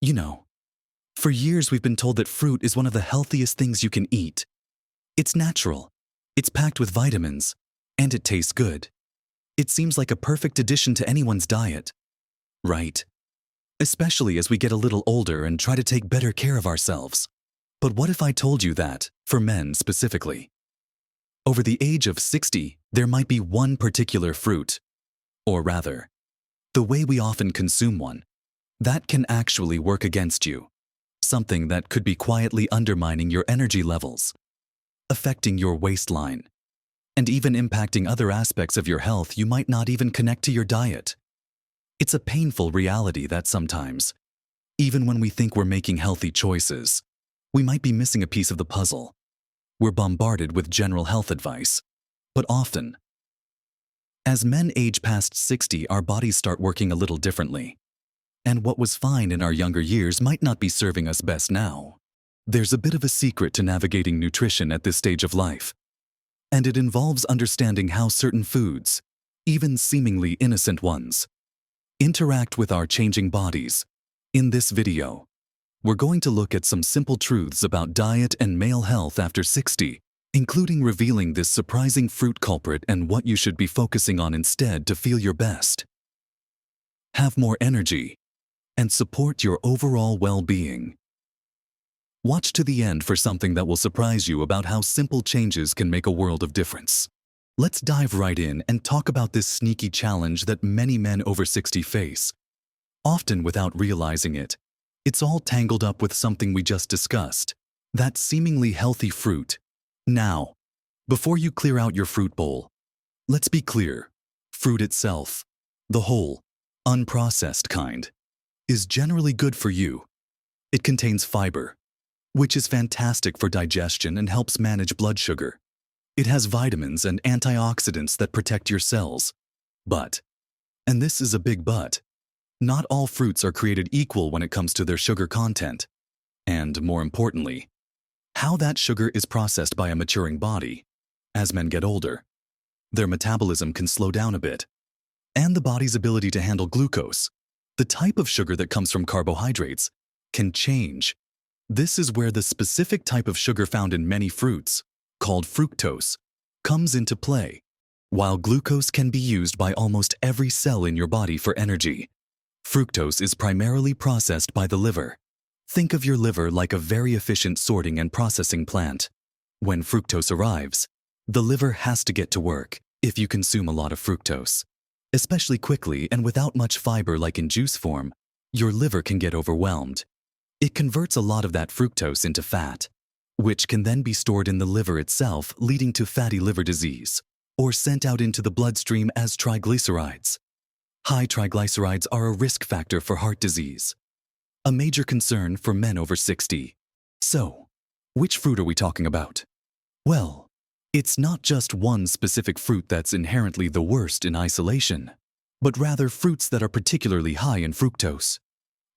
You know, for years we've been told that fruit is one of the healthiest things you can eat. It's natural, it's packed with vitamins, and it tastes good. It seems like a perfect addition to anyone's diet. Right. Especially as we get a little older and try to take better care of ourselves. But what if I told you that, for men specifically, over the age of 60, there might be one particular fruit, or rather, the way we often consume one, that can actually work against you. Something that could be quietly undermining your energy levels, affecting your waistline, and even impacting other aspects of your health you might not even connect to your diet. It's a painful reality that sometimes, even when we think we're making healthy choices, we might be missing a piece of the puzzle. We're bombarded with general health advice, but often, as men age past 60, our bodies start working a little differently. And what was fine in our younger years might not be serving us best now. There's a bit of a secret to navigating nutrition at this stage of life. And it involves understanding how certain foods, even seemingly innocent ones, interact with our changing bodies. In this video, we're going to look at some simple truths about diet and male health after 60, including revealing this surprising fruit culprit and what you should be focusing on instead to feel your best, have more energy, and support your overall well-being. Watch to the end for something that will surprise you about how simple changes can make a world of difference. Let's dive right in and talk about this sneaky challenge that many men over 60 face. Often without realizing it, it's all tangled up with something we just discussed, that seemingly healthy fruit. Now, before you clear out your fruit bowl, let's be clear. Fruit itself, the whole, unprocessed kind, is generally good for you. It contains fiber, which is fantastic for digestion and helps manage blood sugar. It has vitamins and antioxidants that protect your cells. But, and this is a big but, not all fruits are created equal when it comes to their sugar content. And more importantly, how that sugar is processed by a maturing body. As men get older, their metabolism can slow down a bit, and the body's ability to handle glucose, the type of sugar that comes from carbohydrates, can change. This is where the specific type of sugar found in many fruits, called fructose, comes into play. While glucose can be used by almost every cell in your body for energy, fructose is primarily processed by the liver. Think of your liver like a very efficient sorting and processing plant. When fructose arrives, the liver has to get to work. If you consume a lot of fructose, especially quickly and without much fiber like in juice form, your liver can get overwhelmed. It converts a lot of that fructose into fat, which can then be stored in the liver itself, leading to fatty liver disease, or sent out into the bloodstream as triglycerides. High triglycerides are a risk factor for heart disease, a major concern for men over 60. So, which fruit are we talking about? Well, it's not just one specific fruit that's inherently the worst in isolation, but rather fruits that are particularly high in fructose,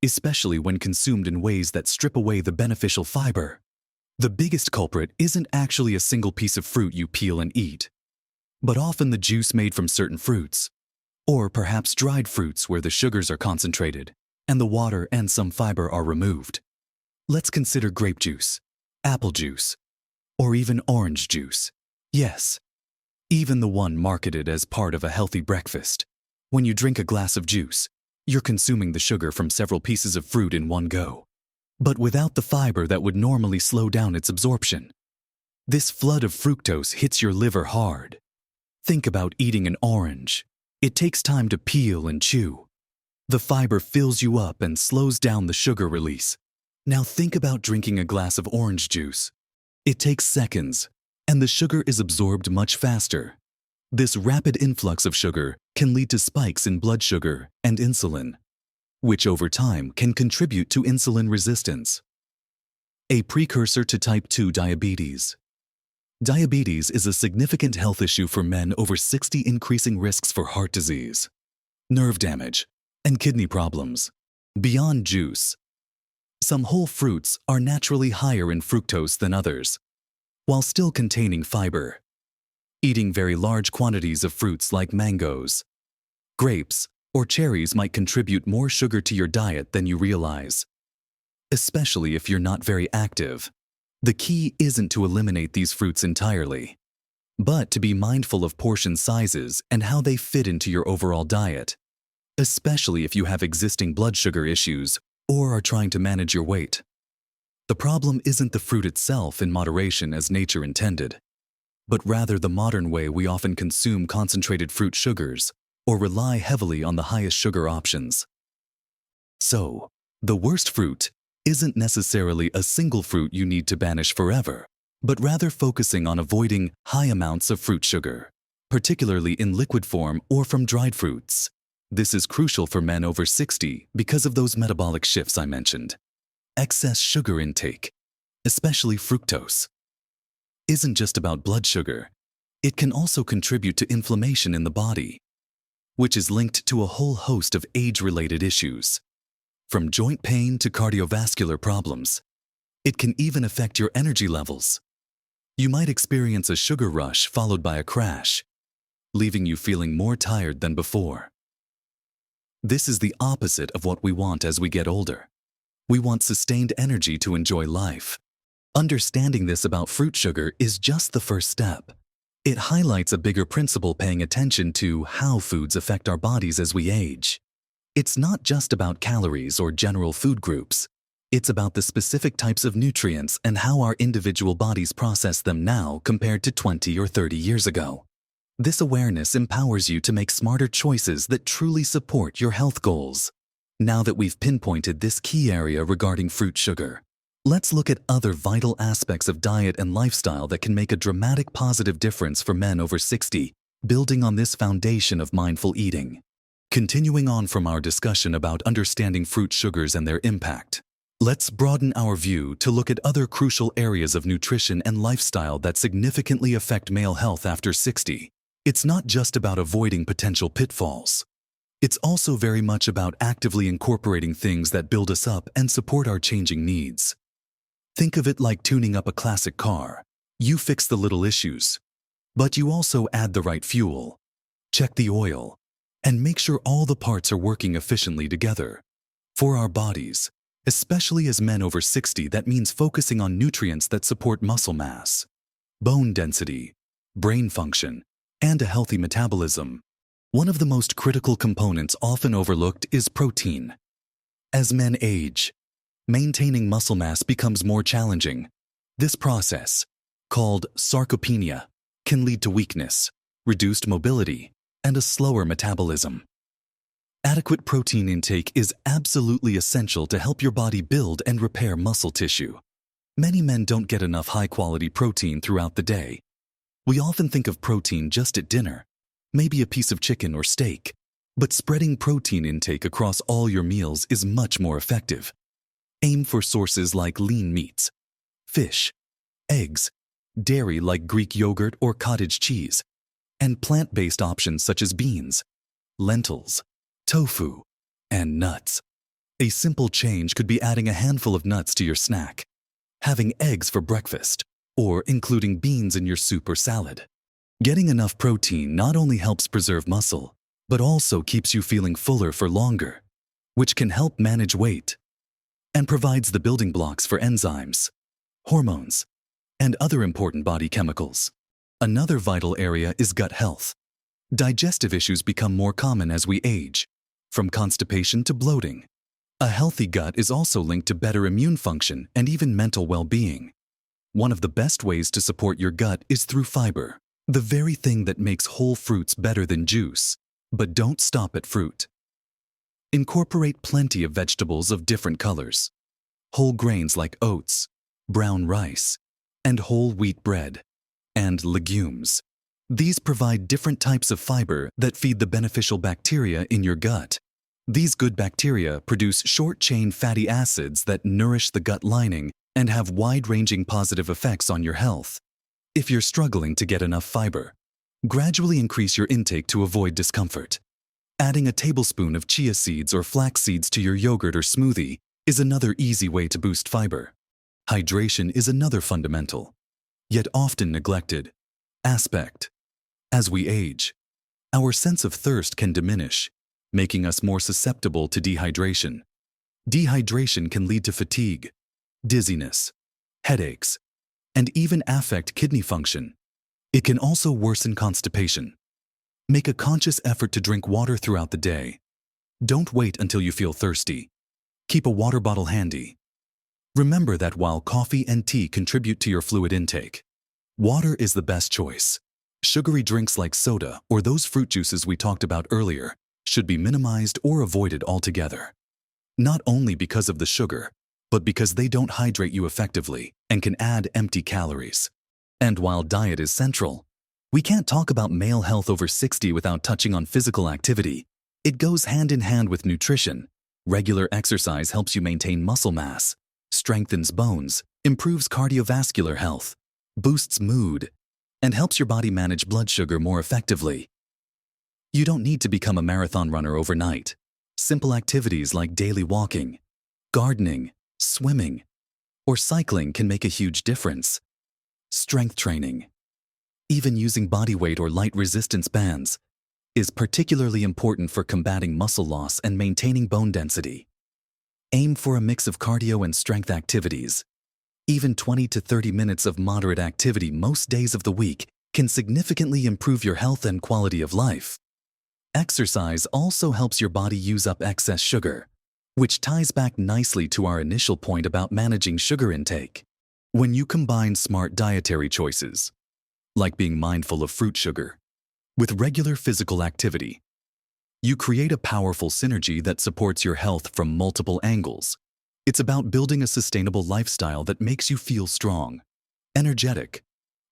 especially when consumed in ways that strip away the beneficial fiber. The biggest culprit isn't actually a single piece of fruit you peel and eat, but often the juice made from certain fruits, or perhaps dried fruits where the sugars are concentrated and the water and some fiber are removed. Let's consider grape juice, apple juice, or even orange juice. Yes, even the one marketed as part of a healthy breakfast. When you drink a glass of juice, you're consuming the sugar from several pieces of fruit in one go, but without the fiber that would normally slow down its absorption. This flood of fructose hits your liver hard. Think about eating an orange. It takes time to peel and chew. The fiber fills you up and slows down the sugar release. Now think about drinking a glass of orange juice. It takes seconds, and the sugar is absorbed much faster. This rapid influx of sugar can lead to spikes in blood sugar and insulin, which over time can contribute to insulin resistance, a precursor to type 2 diabetes. Diabetes is a significant health issue for men over 60, increasing risks for heart disease, nerve damage, and kidney problems. Beyond juice, some whole fruits are naturally higher in fructose than others, while still containing fiber. Eating very large quantities of fruits like mangoes, grapes, or cherries might contribute more sugar to your diet than you realize. especially if you're not very active. The key isn't to eliminate these fruits entirely, but to be mindful of portion sizes and how they fit into your overall diet, especially if you have existing blood sugar issues or are trying to manage your weight. The problem isn't the fruit itself in moderation as nature intended, but rather the modern way we often consume concentrated fruit sugars or rely heavily on the highest sugar options. So, the worst fruit isn't necessarily a single fruit you need to banish forever, but rather focusing on avoiding high amounts of fruit sugar, particularly in liquid form or from dried fruits. This is crucial for men over 60 because of those metabolic shifts I mentioned. Excess sugar intake, especially fructose, isn't just about blood sugar. It can also contribute to inflammation in the body, which is linked to a whole host of age-related issues. From joint pain to cardiovascular problems, it can even affect your energy levels. You might experience a sugar rush followed by a crash, leaving you feeling more tired than before. This is the opposite of what we want as we get older. We want sustained energy to enjoy life. Understanding this about fruit sugar is just the first step. It highlights a bigger principle paying attention to how foods affect our bodies as we age. It's not just about calories or general food groups. It's about the specific types of nutrients and how our individual bodies process them now compared to 20 or 30 years ago. This awareness empowers you to make smarter choices that truly support your health goals. Now that we've pinpointed this key area regarding fruit sugar, let's look at other vital aspects of diet and lifestyle that can make a dramatic positive difference for men over 60, building on this foundation of mindful eating. Continuing on from our discussion about understanding fruit sugars and their impact, let's broaden our view to look at other crucial areas of nutrition and lifestyle that significantly affect male health after 60. It's not just about avoiding potential pitfalls. It's also very much about actively incorporating things that build us up and support our changing needs. Think of it like tuning up a classic car. You fix the little issues, but you also add the right fuel, check the oil, and make sure all the parts are working efficiently together. For our bodies, especially as men over 60, that means focusing on nutrients that support muscle mass, bone density, brain function, and a healthy metabolism. One of the most critical components often overlooked is protein. As men age, maintaining muscle mass becomes more challenging. This process, called sarcopenia, can lead to weakness, reduced mobility, and a slower metabolism. Adequate protein intake is absolutely essential to help your body build and repair muscle tissue. Many men don't get enough high-quality protein throughout the day. We often think of protein just at dinner, maybe a piece of chicken or steak, but spreading protein intake across all your meals is much more effective. Aim for sources like lean meats, fish, eggs, dairy like Greek yogurt or cottage cheese, and plant-based options such as beans, lentils, tofu, and nuts. A simple change could be adding a handful of nuts to your snack, having eggs for breakfast, or including beans in your soup or salad. Getting enough protein not only helps preserve muscle, but also keeps you feeling fuller for longer, which can help manage weight, and provides the building blocks for enzymes, hormones, and other important body chemicals. Another vital area is gut health. Digestive issues become more common as we age, from constipation to bloating. A healthy gut is also linked to better immune function and even mental well-being. One of the best ways to support your gut is through fiber, the very thing that makes whole fruits better than juice. But don't stop at fruit. Incorporate plenty of vegetables of different colors, whole grains like oats, brown rice, and whole wheat bread, and legumes. These provide different types of fiber that feed the beneficial bacteria in your gut. These good bacteria produce short-chain fatty acids that nourish the gut lining and have wide-ranging positive effects on your health. If you're struggling to get enough fiber, gradually increase your intake to avoid discomfort. Adding a tablespoon of chia seeds or flax seeds to your yogurt or smoothie is another easy way to boost fiber. Hydration is another fundamental, yet often neglected, aspect. As we age, our sense of thirst can diminish, making us more susceptible to dehydration. Dehydration can lead to fatigue, dizziness, headaches, and even affect kidney function. It can also worsen constipation. Make a conscious effort to drink water throughout the day. Don't wait until you feel thirsty. Keep a water bottle handy. Remember that while coffee and tea contribute to your fluid intake, water is the best choice. Sugary drinks like soda or those fruit juices we talked about earlier should be minimized or avoided altogether. Not only because of the sugar, but because they don't hydrate you effectively and can add empty calories. And while diet is central, we can't talk about male health over 60 without touching on physical activity. It goes hand in hand with nutrition. Regular exercise helps you maintain muscle mass, strengthens bones, improves cardiovascular health, boosts mood, and helps your body manage blood sugar more effectively. You don't need to become a marathon runner overnight. Simple activities like daily walking, gardening, swimming, or cycling can make a huge difference. Strength training, even using body weight or light resistance bands, is particularly important for combating muscle loss and maintaining bone density. Aim for a mix of cardio and strength activities. Even 20 to 30 minutes of moderate activity most days of the week can significantly improve your health and quality of life. Exercise also helps your body use up excess sugar, which ties back nicely to our initial point about managing sugar intake. When you combine smart dietary choices, like being mindful of fruit sugar, with regular physical activity, you create a powerful synergy that supports your health from multiple angles. It's about building a sustainable lifestyle that makes you feel strong, energetic,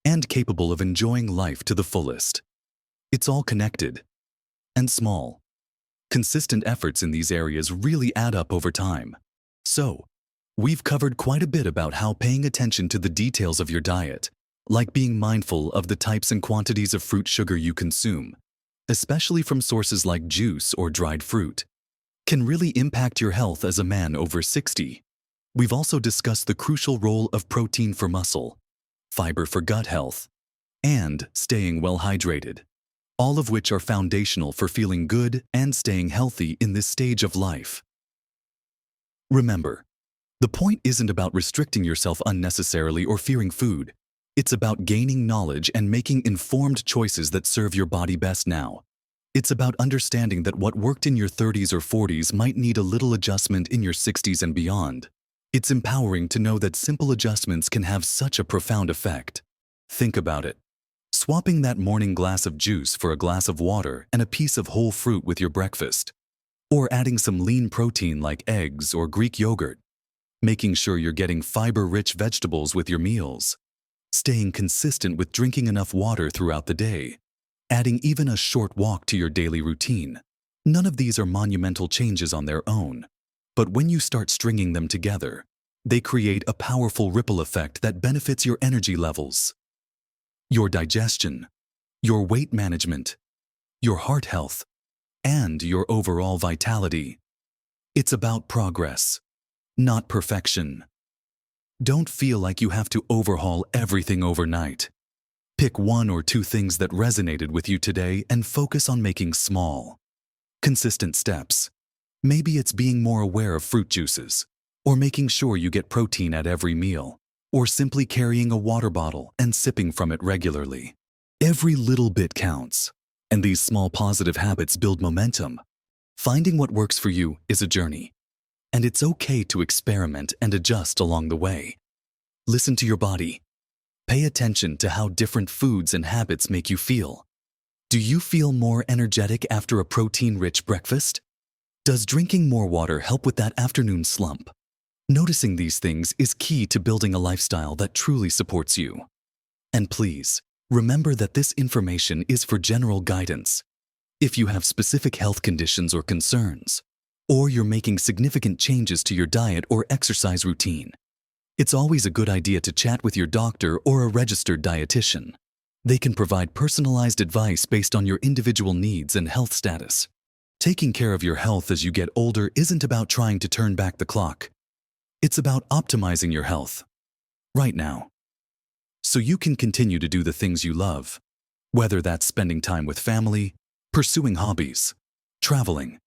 and capable of enjoying life to the fullest. It's all connected. And small, consistent efforts in these areas really add up over time. So, we've covered quite a bit about how paying attention to the details of your diet, like being mindful of the types and quantities of fruit sugar you consume, especially from sources like juice or dried fruit, can really impact your health as a man over 60. We've also discussed the crucial role of protein for muscle, fiber for gut health, and staying well hydrated, all of which are foundational for feeling good and staying healthy in this stage of life. Remember, the point isn't about restricting yourself unnecessarily or fearing food. It's about gaining knowledge and making informed choices that serve your body best now. It's about understanding that what worked in your 30s or 40s might need a little adjustment in your 60s and beyond. It's empowering to know that simple adjustments can have such a profound effect. Think about it. Swapping that morning glass of juice for a glass of water and a piece of whole fruit with your breakfast. Or adding some lean protein like eggs or Greek yogurt. Making sure you're getting fiber-rich vegetables with your meals. Staying consistent with drinking enough water throughout the day. Adding even a short walk to your daily routine. None of these are monumental changes on their own. But when you start stringing them together, they create a powerful ripple effect that benefits your energy levels, your digestion, your weight management, your heart health, and your overall vitality. It's about progress, not perfection. Don't feel like you have to overhaul everything overnight. Pick one or two things that resonated with you today and focus on making small, consistent steps. Maybe it's being more aware of fruit juices, or making sure you get protein at every meal, or simply carrying a water bottle and sipping from it regularly. Every little bit counts, and these small positive habits build momentum. Finding what works for you is a journey, and it's okay to experiment and adjust along the way. Listen to your body. Pay attention to how different foods and habits make you feel. Do you feel more energetic after a protein-rich breakfast? Does drinking more water help with that afternoon slump? Noticing these things is key to building a lifestyle that truly supports you. And please, remember that this information is for general guidance. If you have specific health conditions or concerns, or you're making significant changes to your diet or exercise routine, it's always a good idea to chat with your doctor or a registered dietitian. They can provide personalized advice based on your individual needs and health status. Taking care of your health as you get older isn't about trying to turn back the clock. It's about optimizing your health right now, so you can continue to do the things you love, whether that's spending time with family, pursuing hobbies, traveling,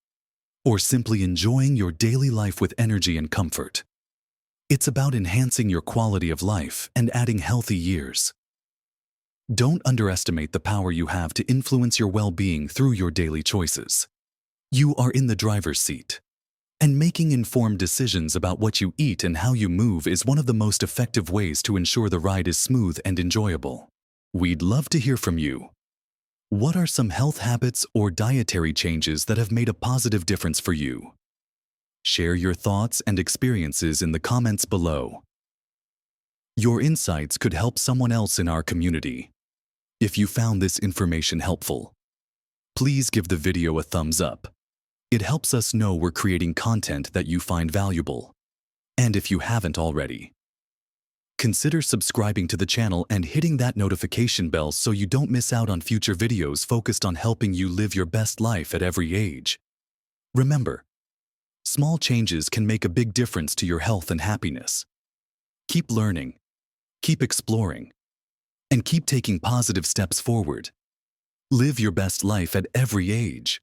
or simply enjoying your daily life with energy and comfort. It's about enhancing your quality of life and adding healthy years. Don't underestimate the power you have to influence your well-being through your daily choices. You are in the driver's seat, and making informed decisions about what you eat and how you move is one of the most effective ways to ensure the ride is smooth and enjoyable. We'd love to hear from you. What are some health habits or dietary changes that have made a positive difference for you? Share your thoughts and experiences in the comments below. Your insights could help someone else in our community. If you found this information helpful, please give the video a thumbs up. It helps us know we're creating content that you find valuable. And if you haven't already, consider subscribing to the channel and hitting that notification bell so you don't miss out on future videos focused on helping you live your best life at every age. Remember, small changes can make a big difference to your health and happiness. Keep learning, keep exploring, and keep taking positive steps forward. Live your best life at every age.